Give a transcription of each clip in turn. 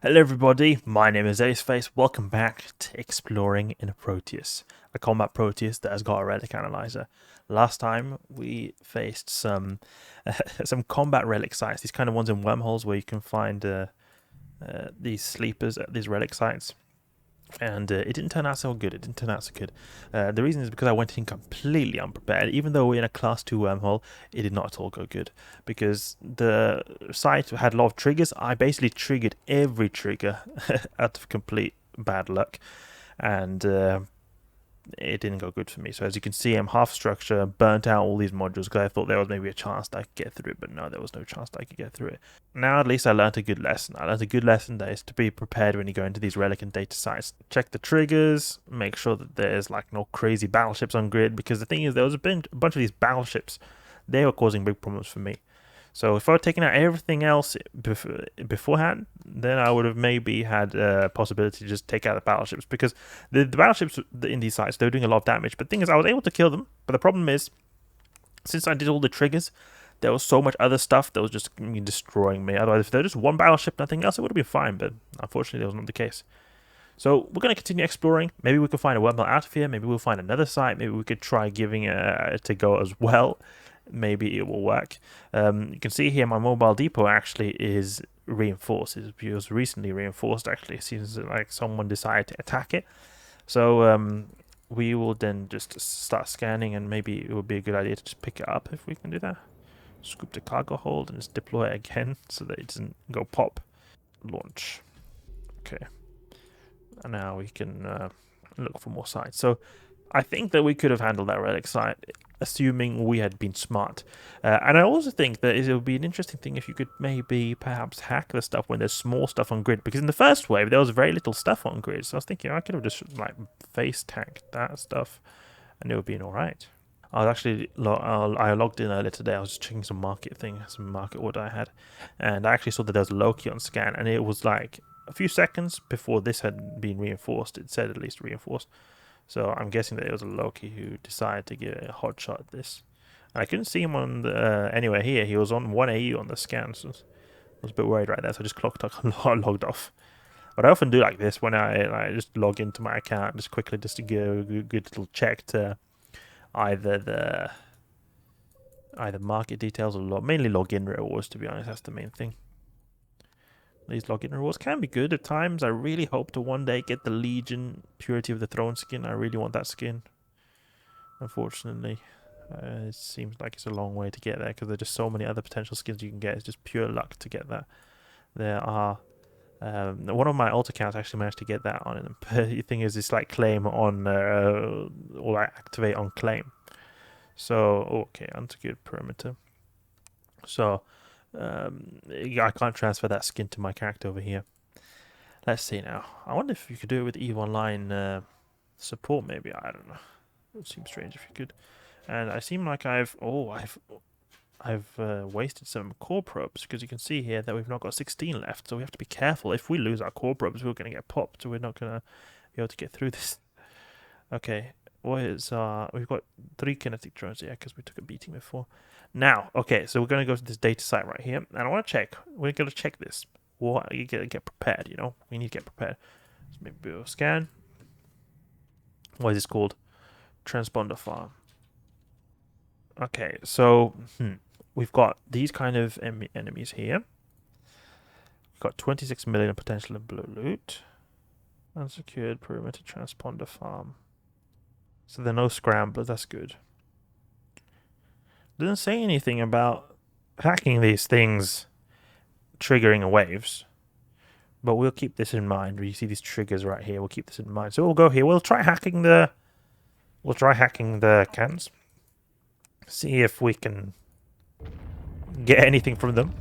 Hello everybody, my name is Aceface. Welcome back to Exploring in a Proteus, a combat Proteus that has got a Relic Analyzer. Last time we faced some combat relic sites, these kind of ones in wormholes where you can find these sleepers at these relic sites. And it didn't turn out so good. The reason is because I went in completely unprepared. Even though we're in a class 2 wormhole, it did not at all go good. Because the site had a lot of triggers. I basically triggered every trigger out of complete bad luck. And it didn't go good for me. So as you can see, I'm half structure, burnt out all these modules because I thought there was maybe a chance that I could get through it, but no, there was no chance that I could get through it. Now at least I learned a good lesson. I learned a good lesson that is to be prepared when you go into these relic and data sites. Check the triggers, make sure that there's like no crazy battleships on grid, because the thing is there was a bunch of these battleships. They were causing big problems for me. So if I had taken out everything else beforehand, then I would have maybe had a possibility to just take out the battleships, because the battleships in these sites, they were doing a lot of damage. But the thing is, I was able to kill them. But the problem is, since I did all the triggers, there was so much other stuff that was just destroying me. Otherwise, if there was just one battleship, nothing else, it would have been fine. But unfortunately, that was not the case. So we're going to continue exploring. Maybe we can find a wormhole out of here. Maybe we'll find another site. Maybe we could try giving it a go as well. Maybe it will work. You can see here my mobile depot actually is reinforced. It was recently reinforced actually. It seems like someone decided to attack it. So we will then just start scanning, and maybe it would be a good idea to just pick it up if we can do that. Scoop the cargo hold and just deploy it again so that it doesn't go pop. Launch. Okay. And now we can look for more sites. So I think that we could have handled that relic site, assuming we had been smart. And I also think that it would be an interesting thing if you could maybe perhaps hack the stuff when there's small stuff on grid. Because in the first wave, there was very little stuff on grid. So I was thinking I could have just like face tanked that stuff and it would have been alright. I was actually, I logged in earlier today. I was checking some market order I had. And I actually saw that there was Loki on scan. And it was like a few seconds before this had been reinforced. It said at least reinforced. So I'm guessing that it was a Loki who decided to give a hot shot at this. And I couldn't see him on the anywhere here. He was on 1 AU on the scan, so I was a bit worried right there. So I just logged off. But I often do like this when I just log into my account just quickly just to give a good little check to either market details or mainly login rewards. To be honest, that's the main thing. These login rewards can be good at times. I really hope to one day get the Legion Purity of the Throne skin. I really want that skin. Unfortunately, it seems like it's a long way to get there because there's just so many other potential skins you can get. It's just pure luck to get that. There are... one of my alt accounts actually managed to get that on it. The thing is, it's like claim on... or like activate on claim. So, okay, unsecured perimeter. So... I can't transfer that skin to my character over here. Let's see now. I wonder if you could do it with EVE Online support, maybe. I don't know. It would seem strange if you could. And I seem like I've wasted some core probes, because you can see here that we've not got 16 left, so we have to be careful. If we lose our core probes, we're going to get popped, so we're not going to be able to get through this. Okay, what is we've got 3 kinetic drones here because we took a beating before. Now, okay, so we're going to go to this data site right here, and I want to check. We're going to check this. What you gotta get prepared, you know. We need to get prepared. So maybe we'll scan. What is this called? Transponder farm. Okay, so we've got these kind of enemies here. We've got 26 million potential in blue loot. Unsecured perimeter transponder farm. So there are no scramblers. That's good. Doesn't say anything about hacking these things triggering waves, but we'll keep this in mind. You see these triggers right here. We'll keep this in mind. So we'll go here. We'll try hacking the cans. See if we can get anything from them.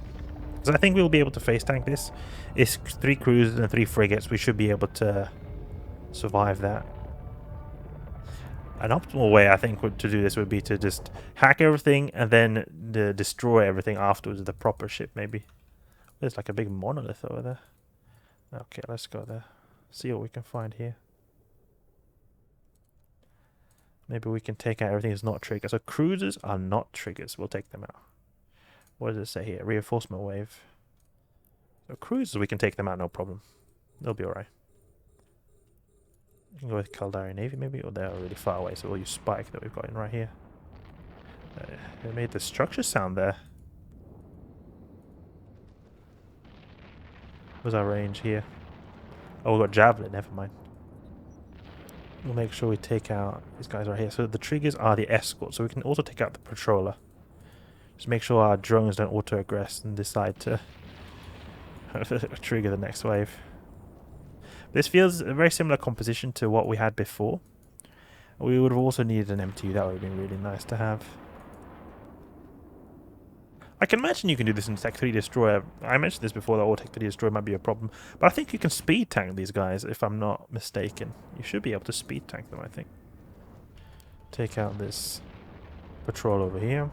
So I think we'll be able to face tank this. It's 3 cruisers and 3 frigates. We should be able to survive that. An optimal way, I think, to do this would be to just hack everything and then destroy everything afterwards with a proper ship, maybe. There's like a big monolith over there. Okay, let's go there. See what we can find here. Maybe we can take out everything that's not triggers. So cruisers are not triggers. We'll take them out. What does it say here? Reinforcement wave. Cruisers, we can take them out, no problem. They'll be alright. We can go with Caldari Navy maybe, or they're really far away, so we'll use Spike that we've got in right here. They made the structure sound there. What's our range here? Oh, we've got Javelin, never mind. We'll make sure we take out these guys right here. So the triggers are the escort, so we can also take out the patroller. Just make sure our drones don't auto-aggress and decide to trigger the next wave. This feels a very similar composition to what we had before. We would have also needed an MTU. That would have been really nice to have. I can imagine you can do this in Tech 3 Destroyer. I mentioned this before, that all Tech 3 Destroyer might be a problem. But I think you can speed tank these guys, if I'm not mistaken. You should be able to speed tank them, I think. Take out this patrol over here.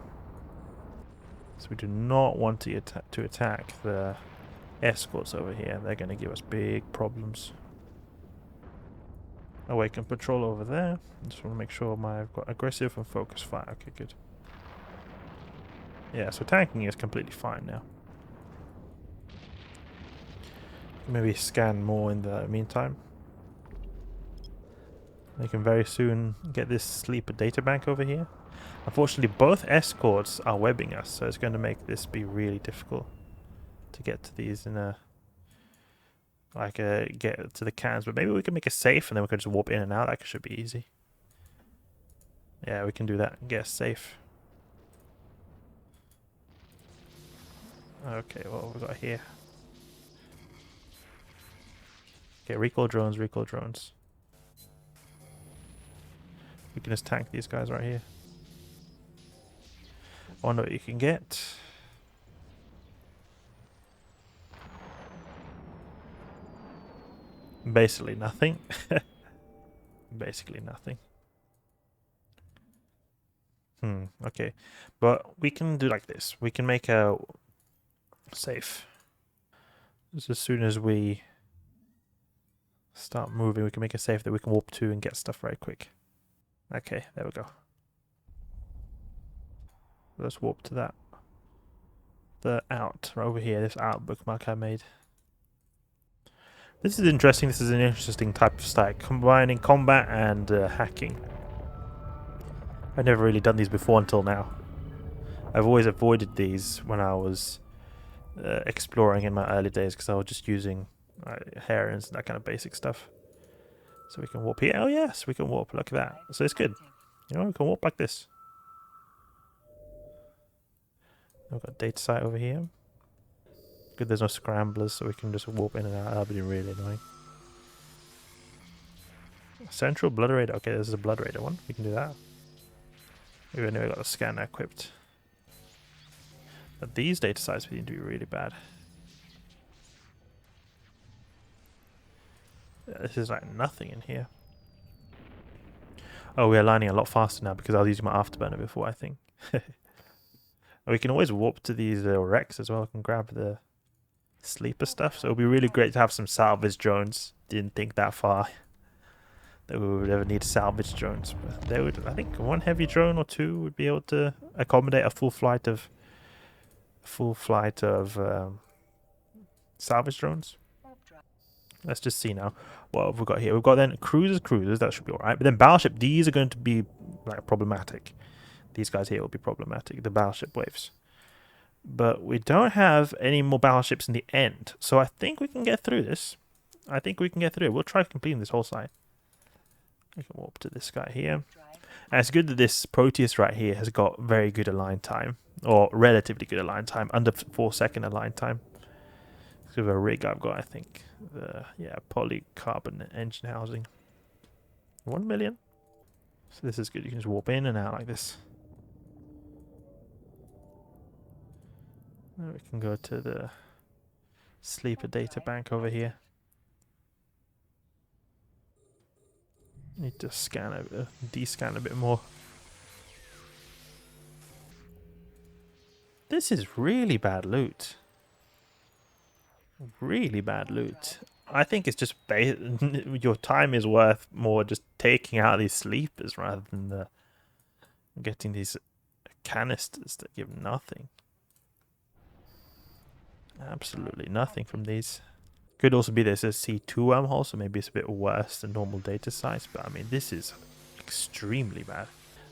So we do not want to attack the escorts over here. They're going to give us big problems. Awaken patrol over there. Just want to make sure I've got aggressive and focus fire. Okay, good. Yeah, so tanking is completely fine now. Maybe scan more in the meantime. We can very soon get this sleeper data bank over here. Unfortunately, both escorts are webbing us, so it's going to make this be really difficult to get to these in a... get to the cans. But maybe we can make it safe and then we can just warp in and out. That should be easy. Yeah, we can do that and get us safe. Okay, what have we got here? Okay, recall drones, recall drones. We can just tank these guys right here. I wonder what you can get. Basically nothing. Basically nothing. Okay. But we can do like this. We can make a safe. Just as soon as we start moving, we can make a safe that we can warp to and get stuff very quick. Okay, there we go. Let's warp to that. The out, right over here, this out bookmark I made. This is interesting. This is an interesting type of stack, combining combat and hacking. I've never really done these before until now. I've always avoided these when I was exploring in my early days because I was just using herons and that kind of basic stuff. So we can warp here. Oh yes, we can warp. Look at that. So it's good. You know, we can warp like this. We've got data site over here. Good, there's no scramblers, so we can just warp in and out. That'd be really annoying. Central Blood Raider. Okay, this is a Blood Raider one. We can do that. Even though we got a scanner equipped. But these data sites seem to be really bad. Yeah, this is like nothing in here. Oh, we're aligning a lot faster now because I was using my Afterburner before, I think. We can always warp to these wrecks as well. We can grab the sleeper stuff. So it'll be really great to have some salvage drones. Didn't think that far that we would ever need salvage drones. But they would, I think, one heavy drone or two would be able to accommodate a full flight of salvage drones. Let's just see now what have we got here. We've got then cruisers. That should be alright. But then battleship, these are going to be like problematic. These guys here will be problematic, the battleship waves. But we don't have any more battleships in the end. So I think we can get through this. I think we can get through it. We'll try completing this whole side. We can warp to this guy here. And it's good that this Proteus right here has got very good align time. Or relatively good align time. Under 4-second align time. It's of a rig I've got, I think. Yeah, Polycarbon engine housing. 1 million. So this is good. You can just warp in and out like this. Now we can go to the sleeper data bank over here. Need to scan descan a bit more. This is really bad loot. Really bad loot. I think it's just your time is worth more just taking out these sleepers rather than getting these canisters that give nothing. Absolutely nothing from these. Could also be there's a C2 wormhole, so maybe it's a bit worse than normal data size, but I mean, this is extremely bad.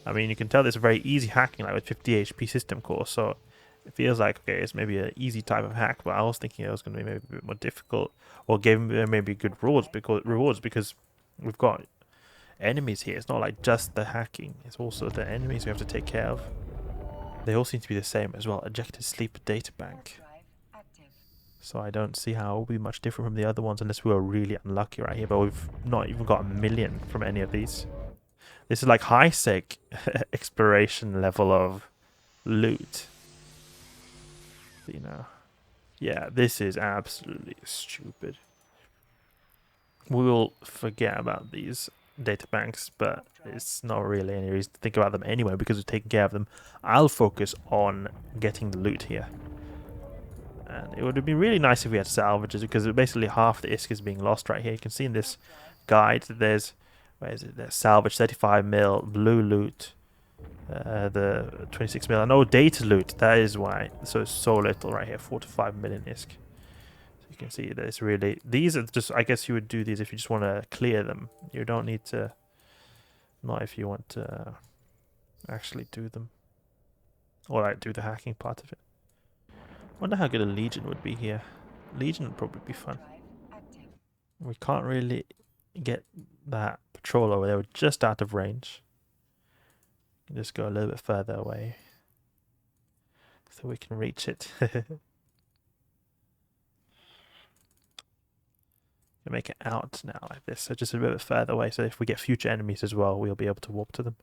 I mean, you can tell there's a very easy hacking, like with 50 HP system core, so it feels like, okay, it's maybe an easy type of hack, but I was thinking it was going to be maybe a bit more difficult, or give maybe good rewards because we've got enemies here. It's not like just the hacking, it's also the enemies we have to take care of. They all seem to be the same as well. Ejected sleep data bank. So I don't see how it will be much different from the other ones unless we were really unlucky right here, but we've not even got 1 million from any of these. This is like high sec exploration level of loot. You know. Yeah, this is absolutely stupid. We will forget about these data banks, but it's not really any reason to think about them anyway because we've taken care of them. I'll focus on getting the loot here. And it would have been really nice if we had salvages because basically half the ISK is being lost right here. You can see in this guide that there's, where is it? There's salvage 35 mil, blue loot, the 26 mil, and no data loot. That is why. So it's so little right here, 4 to 5 million ISK. So you can see that it's really, these are just, I guess you would do these if you just want to clear them. You don't need to, not if you want to actually do them. Or like do the hacking part of it. Wonder how good a Legion would be here. Legion would probably be fun. We can't really get that patrol over there. We're just out of range. Just go a little bit further away so we can reach it. Make it out now like this, so just a bit further away. So if we get future enemies as well, we'll be able to warp to them.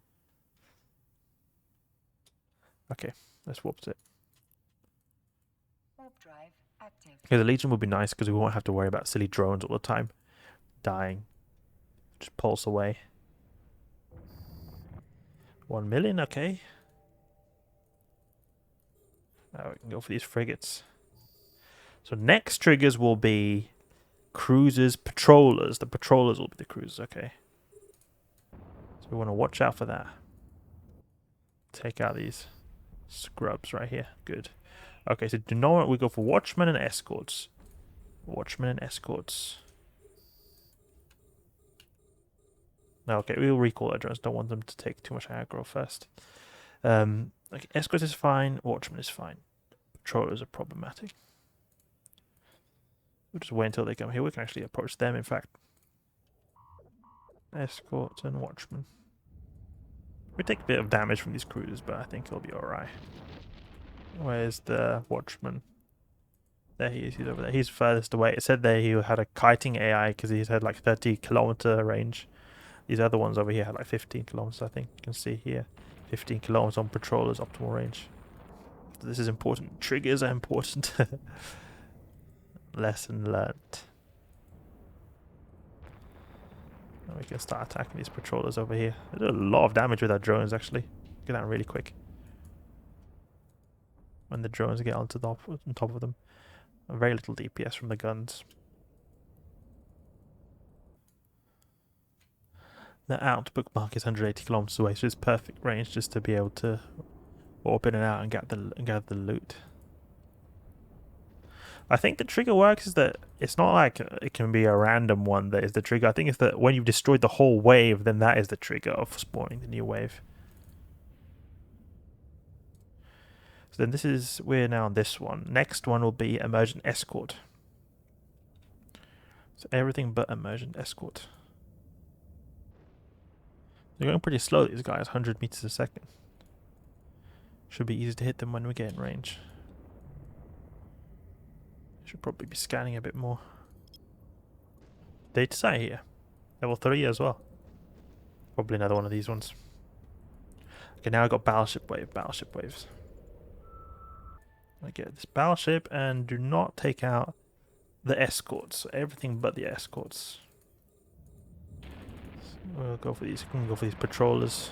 Okay, let's warp to it. Okay, the Legion would be nice because we won't have to worry about silly drones all the time dying. Just pulse away. 1 million, okay. Now we can go for these frigates. So next triggers will be cruisers, patrollers. The patrollers will be the cruisers, okay. So we want to watch out for that. Take out these scrubs right here. Good. Okay, so do not we go for watchmen and escorts. Watchmen and escorts. No, okay, we'll recall our drones. Don't want them to take too much aggro first. Okay, escorts is fine. Watchmen is fine. Patrollers are problematic. We'll just wait until they come here. We can actually approach them, in fact. Escorts and watchmen. We take a bit of damage from these cruisers, but I think it'll be alright. Where's the watchman? There he is, he's over there. He's furthest away. It said there he had a kiting AI because he's had like 30-kilometer range. These other ones over here had like 15 kilometers, I think. You can see here. 15 kilometers on patrollers, optimal range. This is important. Triggers are important. Lesson learnt. And we can start attacking these patrollers over here. They do a lot of damage with our drones, actually. Get that really quick. When the drones get on top of them. Very little DPS from the guns. The out bookmark is 180 kilometers away, so it's perfect range just to be able to warp in and out and get the loot. I think the trigger works is that it's not like it can be a random one that is the trigger. I think it's that when you've destroyed the whole wave, then that is the trigger of spawning the new wave. So then we're now on this one. Next one will be emergent escort. So everything but emergent escort. They're going pretty slow, these guys, 100 meters a second. Should be easy to hit them when we get in range. Should probably be scanning a bit more. Data site here. Level 3 as well. Probably another one of these ones. Okay, now I've got battleship waves. I get this battleship and do not take out the escorts. So everything but the escorts. So we'll go for these. We can go for these patrollers.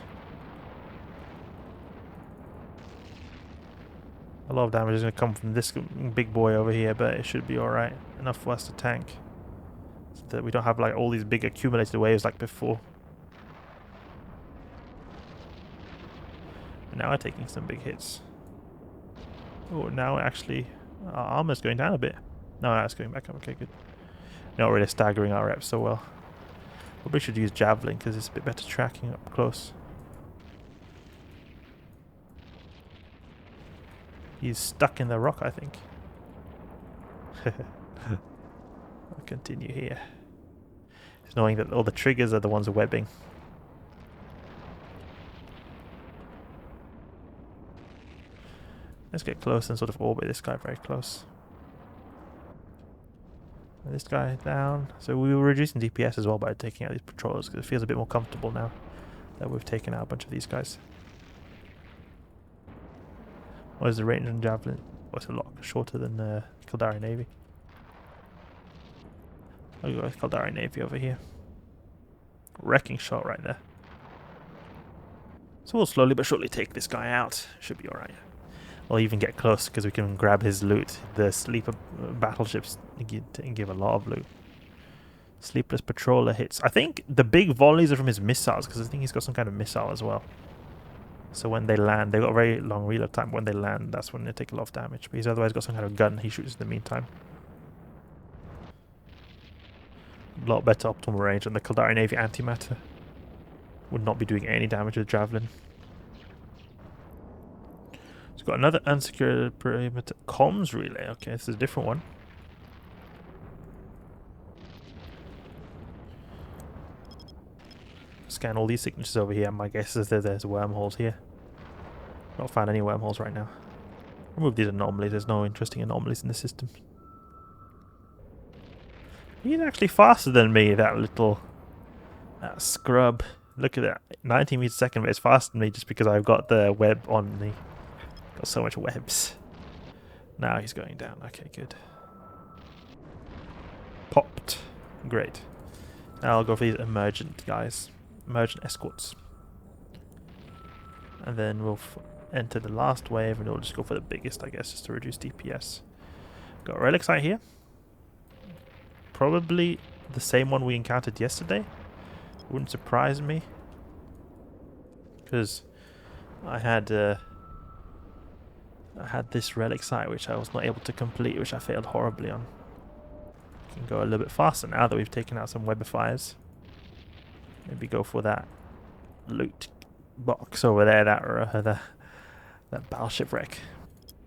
A lot of damage is going to come from this big boy over here, but it should be alright. Enough for us to tank. So that we don't have like all these big accumulated waves like before. And now we're taking some big hits. Oh, now actually Our armor's going down a bit. No, it's going back up. Okay, good. Not really staggering our reps so well. Probably should use Javelin because it's a bit better tracking up close. He's stuck in the rock, I think. I'll continue here. It's annoying that all the triggers are the ones webbing. Let's get close and sort of orbit this guy very close. And this guy down. So we were reducing DPS as well by taking out these patrollers because it feels a bit more comfortable now that we've taken out a bunch of these guys. What is the range on Javelin? Oh, it's a lot shorter than Caldari Navy. I'll go with Caldari Navy over here. Wrecking shot right there. So we'll slowly but surely take this guy out. Should be alright. We'll even get close because we can grab his loot. The sleeper battleships give a lot of loot. Sleepless patroller hits. I think the big volleys are from his missiles because I think he's got some kind of missile as well. So when they land, they've got a very long reload time. When they land, that's when they take a lot of damage. But he's otherwise got some kind of gun he shoots in the meantime. A lot better optimal range on the Caldari Navy Antimatter. Would not be doing any damage with Javelin. It's got another unsecured perimeter comms relay. Okay, this is a different one. Scan all these signatures over here. My guess is that there's wormholes here. Not found any wormholes right now. Remove these anomalies. There's no interesting anomalies in the system. He's actually faster than me, that little scrub. Look at that. 19 meters a second, but it's faster than me just because I've got the web on me. Got so much webs. Now he's going down. Okay, good. Popped. Great. Now I'll go for these emergent guys. Emergent escorts. And then we'll enter the last wave and we'll just go for the biggest, I guess, just to reduce DPS. Got a relic site here. Probably the same one we encountered yesterday. Wouldn't surprise me. Because I had this relic site which I was not able to complete, which I failed horribly on. Can go a little bit faster now that we've taken out some webifiers. Maybe go for that loot box over there, that battleship wreck.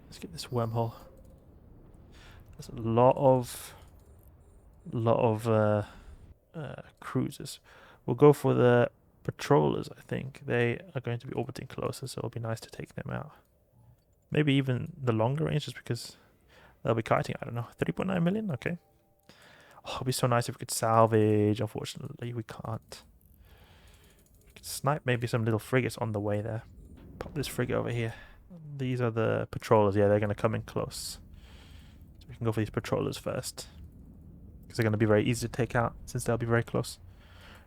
Let's get this wormhole. There's a lot of cruisers. We'll go for the patrollers, I think. They are going to be orbiting closer, so it'll be nice to take them out. Maybe even the longer range, just because they'll be kiting, I don't know, 3.9 million? Okay. Oh, it'd be so nice if we could salvage. Unfortunately, we can't. We could snipe maybe some little frigates on the way there. Pop this frigate over here. These are the patrollers. Yeah, they're going to come in close. So we can go for these patrollers first. Because they're going to be very easy to take out, since they'll be very close.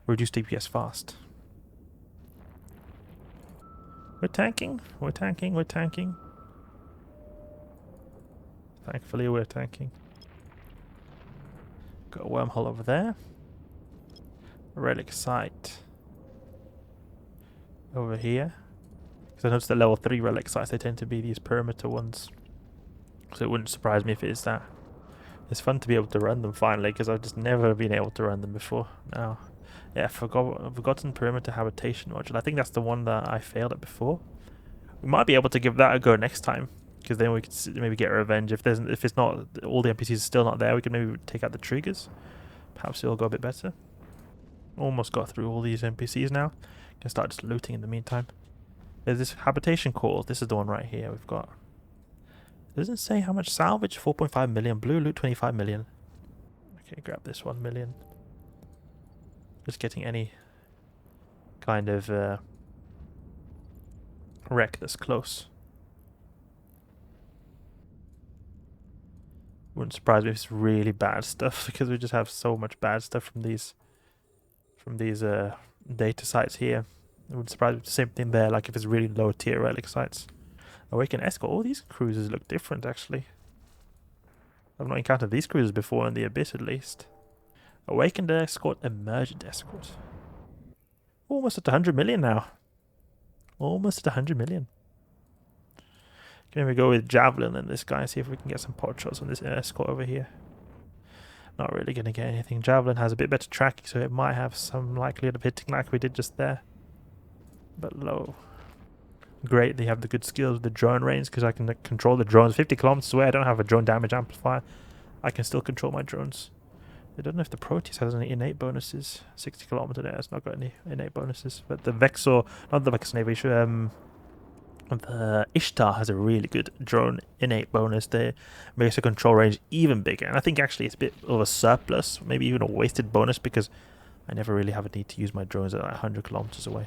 Reduce DPS fast. We're tanking. We're tanking. We're tanking. Thankfully, we're tanking. Got a wormhole over there. A relic site over here. Because I noticed the level 3 relic sites, they tend to be these perimeter ones. So it wouldn't surprise me if it is that. It's fun to be able to run them finally, because I've just never been able to run them before. Now, yeah, forgotten perimeter habitation module. I think that's the one that I failed at before. We might be able to give that a go next time, because then we could maybe get revenge. If it's not, all the NPCs are still not there, we can maybe take out the triggers. Perhaps it'll go a bit better. Almost got through all these NPCs now. Can start just looting in the meantime. There's this habitation core. This is the one right here. We've got. It doesn't say how much salvage. 4.5 million. Blue loot 25 million. Okay, grab this 1 million. Just getting any kind of wreck that's close. Wouldn't surprise me if it's really bad stuff, because we just have so much bad stuff from these data sites here. It wouldn't surprise me if the same thing there, like if it's really low tier relic sites. Awaken escort. All these cruisers look different actually. I've not encountered these cruisers before in the Abyss at least. Awakened escort, emergent escort. Almost at 100 million now. Almost at 100 million. Can we go with Javelin in this guy, see if we can get some pot shots on this escort over here. Not really going to get anything. Javelin has a bit better tracking, so it might have some likelihood of hitting like we did just there. But low. Great, they have the good skills with the drone range, because I can control the drones 50 kilometers away. I don't have a drone damage amplifier. I can still control my drones. I don't know if the Proteus has any innate bonuses. 60 kilometer there, it's not got any innate bonuses. But the Vexor, not the Vexor Navy, the Ishtar has a really good drone innate bonus that makes the control range even bigger. And I think actually it's a bit of a surplus, maybe even a wasted bonus, because I never really have a need to use my drones at like 100 kilometers away.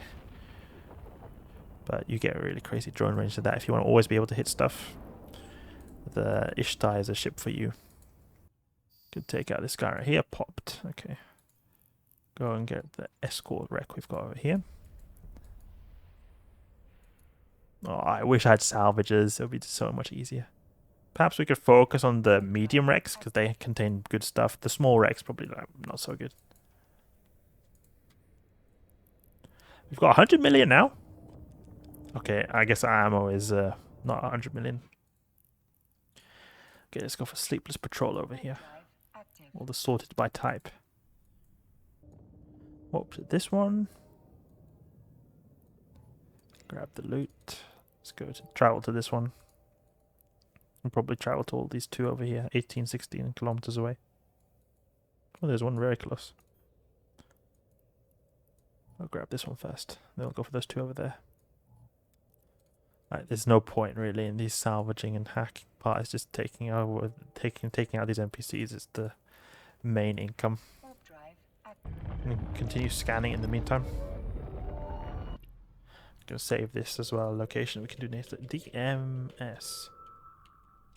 But you get a really crazy drone range to that if you want to always be able to hit stuff. The Ishtar is a ship for you. Could take out this guy right here, popped. Okay. Go and get the escort wreck we've got over here. Oh, I wish I had salvages. It would be so much easier. Perhaps we could focus on the medium wrecks, because they contain good stuff. The small wrecks probably not so good. We've got 100 million now. Okay, I guess our ammo is not 100 million. Okay, let's go for Sleepless Patrol over here. All the sorted by type. Whoops, this one. Grab the loot. Let's go to travel to this one. We'll probably travel to all these two over here, 18, 16 kilometers away. Oh, there's one very close. I'll grab this one first. Then we'll go for those two over there. Right, there's no point really in these salvaging and hacking part. It's just taking out these NPCs is the main income. Continue scanning in the meantime. Gonna save this as well. Location we can do next. DMS.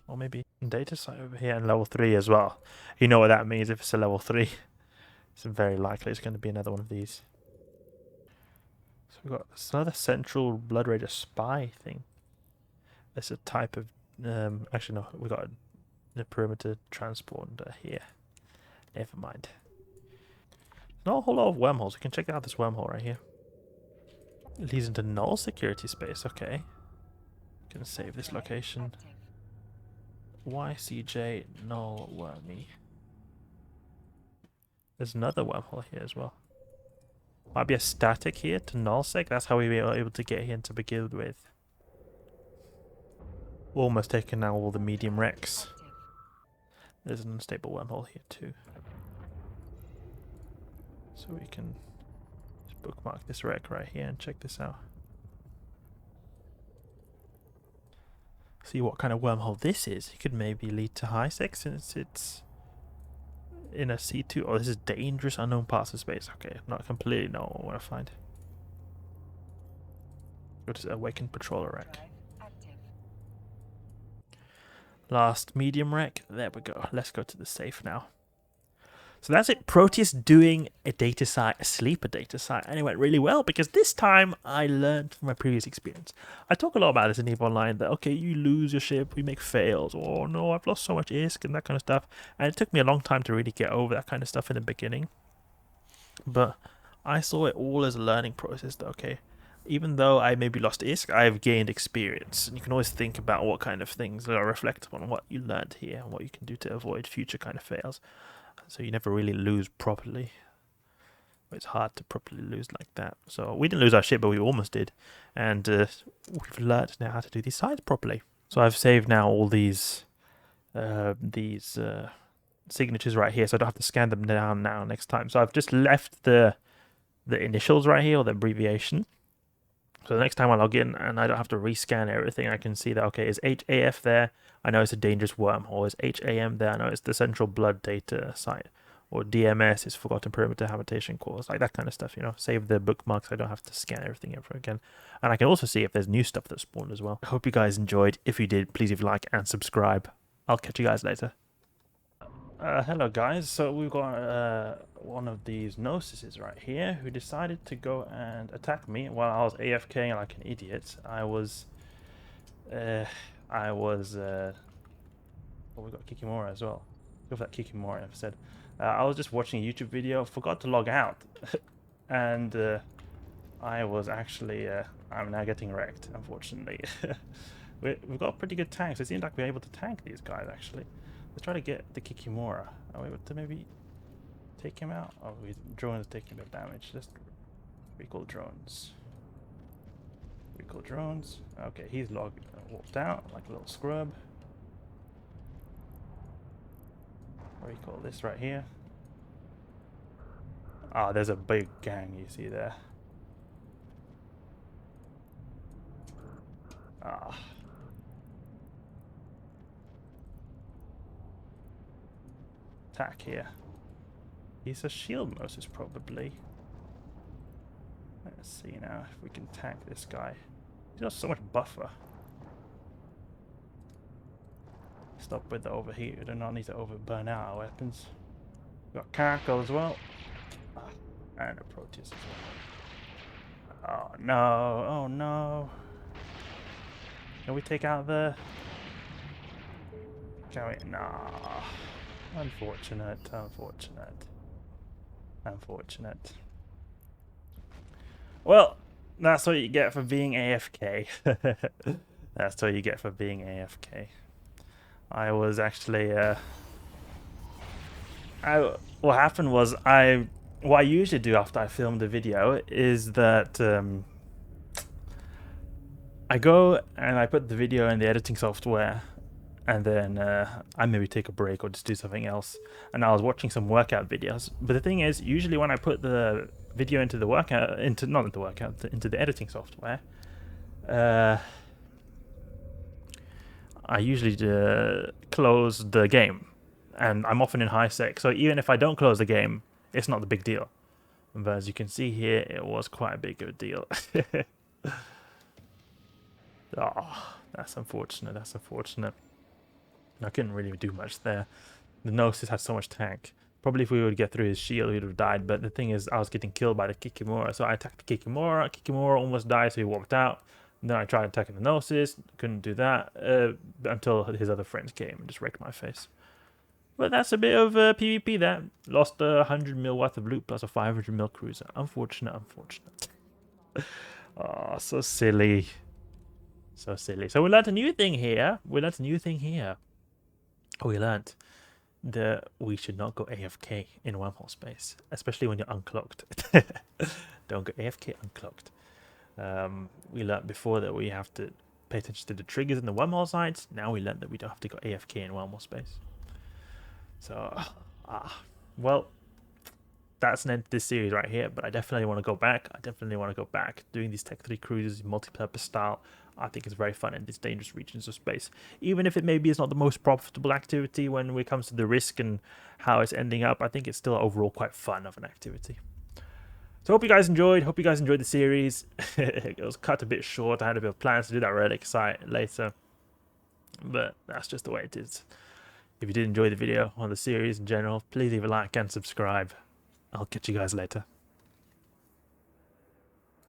Or maybe data site over here and level 3 as well. You know what that means if it's a level 3. It's very likely it's going to be another one of these. So we've got another central Blood Raider spy thing. There's a type of actually no, we got the perimeter transponder here. Never mind. Not a whole lot of wormholes. We can check out this wormhole right here. It leads into null security space. Okay. Gonna save this location. YCJ null wormy. There's another wormhole here as well. Might be a static here to nullsec. That's how we were able to get here to begin with. Almost taken now all the medium wrecks. There's an unstable wormhole here too. So we can just bookmark this wreck right here and check this out. See what kind of wormhole this is. It could maybe lead to high sec since it's in a C2. Oh, this is dangerous unknown parts of space. Okay, not completely know what I want to find. Go to Awakened Patroller wreck. Last medium wreck. There we go. Let's go to the safe now. So that's it. Proteus doing a data site, a sleeper data site, and it went really well because this time I learned from my previous experience. I talk a lot about this in EVE Online that, okay, you lose your ship, we make fails, oh no, I've lost so much ISK and that kind of stuff. And it took me a long time to really get over that kind of stuff in the beginning. But I saw it all as a learning process that, okay, even though I maybe lost ISK, I've gained experience. And you can always think about what kind of things are reflective on what you learned here and what you can do to avoid future kind of fails. So you never really lose properly. It's hard to properly lose like that. So we didn't lose our ship, but we almost did. And we've learned now how to do these sites properly. So I've saved now all these signatures right here, so I don't have to scan them down now next time. So I've just left the initials right here, or the abbreviation. So the next time I log in and I don't have to rescan everything, I can see that, okay, is HAF there? I know it's a dangerous wormhole. Is HAM there? I know it's the central blood data site. Or DMS is Forgotten Perimeter Habitation Cores, like that kind of stuff, you know. Save the bookmarks, I don't have to scan everything ever again. And I can also see if there's new stuff that spawned as well. I hope you guys enjoyed. If you did, please leave a like and subscribe. I'll catch you guys later. Hello guys, so we've got one of these Gnosises right here who decided to go and attack me while I was AFKing like an idiot. Oh, we got Kikimora as well. Go for that Kikimora instead. I was just watching a YouTube video, forgot to log out, and I was actually, I'm now getting wrecked, unfortunately. We've got pretty good tanks. It seems like we're able to tank these guys, actually. Let's try to get the Kikimora. Are we able to maybe take him out? Oh, drones taking a bit of damage. Let's recall drones. Recall drones. Okay, he's walked out like a little scrub. Recall this right here. Ah, there's a big gang you see there. Ah. Attack here. He's a shield Moses probably. Let's see now if we can tank this guy. He's got so much buffer. Stop with the overheat. We do not need to burn out our weapons. We've got Caracal as well. And a Proteus as well. Oh no, oh no. Can we take out the... Can we? Nah. Unfortunate, unfortunate. Unfortunate. Well, that's what you get for being AFK. That's what you get for being AFK. I was actually... what happened was what I usually do after I film the video is that I go and I put the video in the editing software, and then I maybe take a break or just do something else. And I was watching some workout videos. But the thing is, usually when I put the video into the workout, into the editing software, I usually close the game, and I'm often in high sec. So even if I don't close the game, it's not the big deal. But as you can see here, it was quite a big of a deal. Oh, that's unfortunate. That's unfortunate. I couldn't really do much there. The Gnosis had so much tank. Probably if we would get through his shield, he would have died. But the thing is, I was getting killed by the Kikimora. So I attacked the Kikimora. Kikimora almost died, so he walked out. And then I tried attacking the Gnosis. Couldn't do that until his other friends came and just wrecked my face. But that's a bit of PvP there. Lost 100 mil worth of loot plus a 500 mil cruiser. Unfortunate, unfortunate. Oh, so silly. So silly. So we learned a new thing here. We learned that we should not go AFK in wormhole space, especially when you're uncloaked. Don't go AFK uncloaked. We learned before that we have to pay attention to the triggers in the wormhole sites. Now we learned that we don't have to go AFK in wormhole space. So, well, that's an end to this series right here, but I definitely want to go back. Doing these Tech 3 cruises, multi-purpose style. I think it's very fun in these dangerous regions of space. Even if it maybe is not the most profitable activity when it comes to the risk and how it's ending up, I think it's still overall quite fun of an activity. So hope you guys enjoyed. Hope you guys enjoyed the series. It was cut a bit short. I had a bit of plans to do that Relic site later, but that's just the way it is. If you did enjoy the video or the series in general, please leave a like and subscribe. I'll catch you guys later.